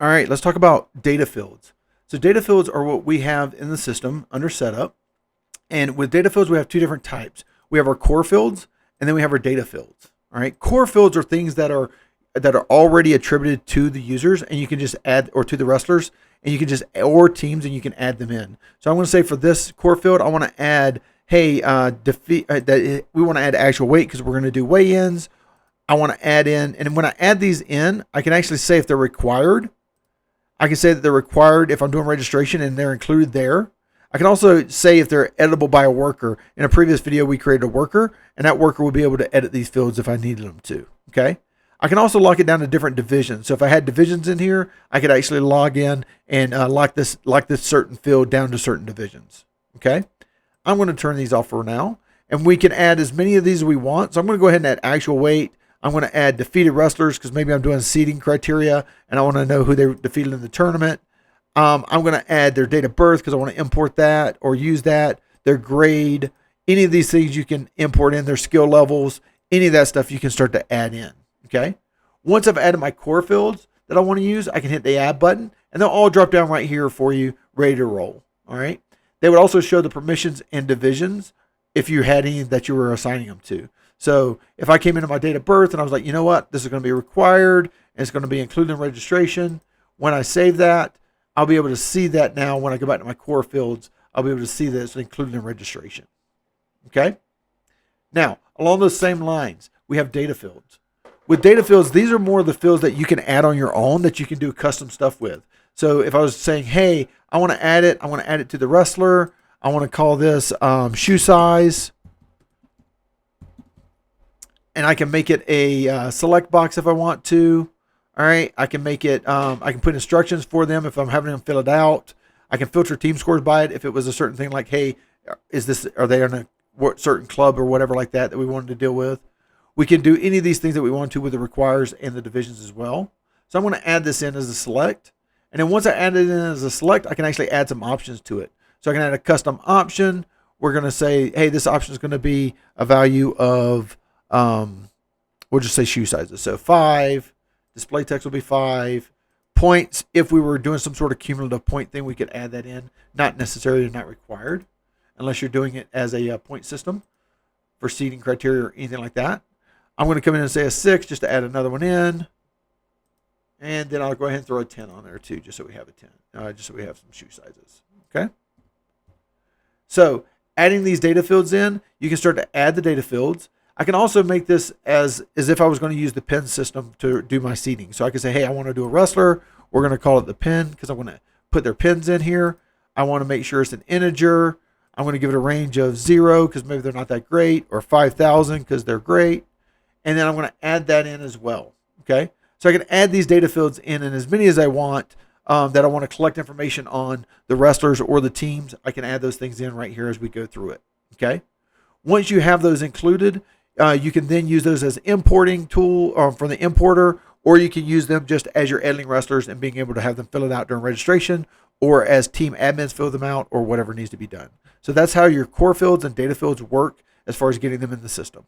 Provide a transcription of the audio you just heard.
All right, let's talk about data fields. So data fields are what we have in the system under setup. And with data fields, we have two different types. We have our core fields, and then we have our data fields. All right, core fields are things that are already attributed to the users, and you can just add, or to the wrestlers, and you can just, or teams, and you can add them in. So I'm going to say for this core field, I want to add, hey, that we want to add actual weight because we're going to do weigh-ins. I want to add in, and when I add these in, I can actually say if they're required. I can say that they're required if I'm doing registration and they're included there. I can also say if they're editable by a worker. In a previous video, we created a worker, and that worker would be able to edit these fields if I needed them to. Okay. I can also lock it down to different divisions. So if I had divisions in here, I could actually log in and lock this certain field down to certain divisions. Okay. I'm going to turn these off for now, and we can add as many of these as we want. So I'm going to go ahead and add actual weight. I'm going to add defeated wrestlers because maybe I'm doing seeding criteria and I want to know who they defeated in the tournament. I'm going to add their date of birth because I want to import that or use that, their grade, any of these things you can import in, their skill levels, any of that stuff you can start to add in. Okay. Once I've added my core fields that I want to use, I can hit the add button and they'll all drop down right here for you, ready to roll. All right. They would also show the permissions and divisions if you had any that you were assigning them to. So if I came into my date of birth and I was like, you know what, this is going to be required and it's going to be included in registration. When I save that, I'll be able to see that now when I go back to my core fields. I'll be able to see that it's included in registration. Okay. Now, along those same lines, we have data fields. With data fields, these are more of the fields that you can add on your own that you can do custom stuff with. So if I was saying, hey, I want to add it to the wrestler. I want to call this shoe size. And I can make it a select box if I want to. All right. I can make it, I can put instructions for them if I'm having them fill it out. I can filter team scores by it if it was a certain thing like, hey, are they on a certain club or whatever like that we wanted to deal with. We can do any of these things that we want to with the requires and the divisions as well. So I'm going to add this in as a select. And then once I add it in as a select, I can actually add some options to it. So I can add a custom option. We're going to say, hey, this option is going to be a value of, we'll just say shoe sizes. So 5, display text will be 5. Points, if we were doing some sort of cumulative point thing, we could add that in. Not necessarily, not required, unless you're doing it as a point system for seeding criteria or anything like that. I'm going to come in and say a 6 just to add another one in. And then I'll go ahead and throw a 10 on there too, just so we have a 10, just so we have some shoe sizes. Okay. So adding these data fields in, you can start to add the data fields. I can also make this as if I was going to use the pin system to do my seeding. So I can say, hey, I want to do a wrestler. We're going to call it the pin because I want to put their pins in here. I want to make sure it's an integer. I'm going to give it a range of 0 because maybe they're not that great, or 5,000 because they're great. And then I'm going to add that in as well. Okay. So I can add these data fields in as many as I want that I want to collect information on the wrestlers or the teams. I can add those things in right here as we go through it. Okay. Once you have those included, you can then use those as importing tool from the importer, or you can use them just as your editing wrestlers and being able to have them fill it out during registration, or as team admins fill them out, or whatever needs to be done. So that's how your core fields and data fields work as far as getting them in the system.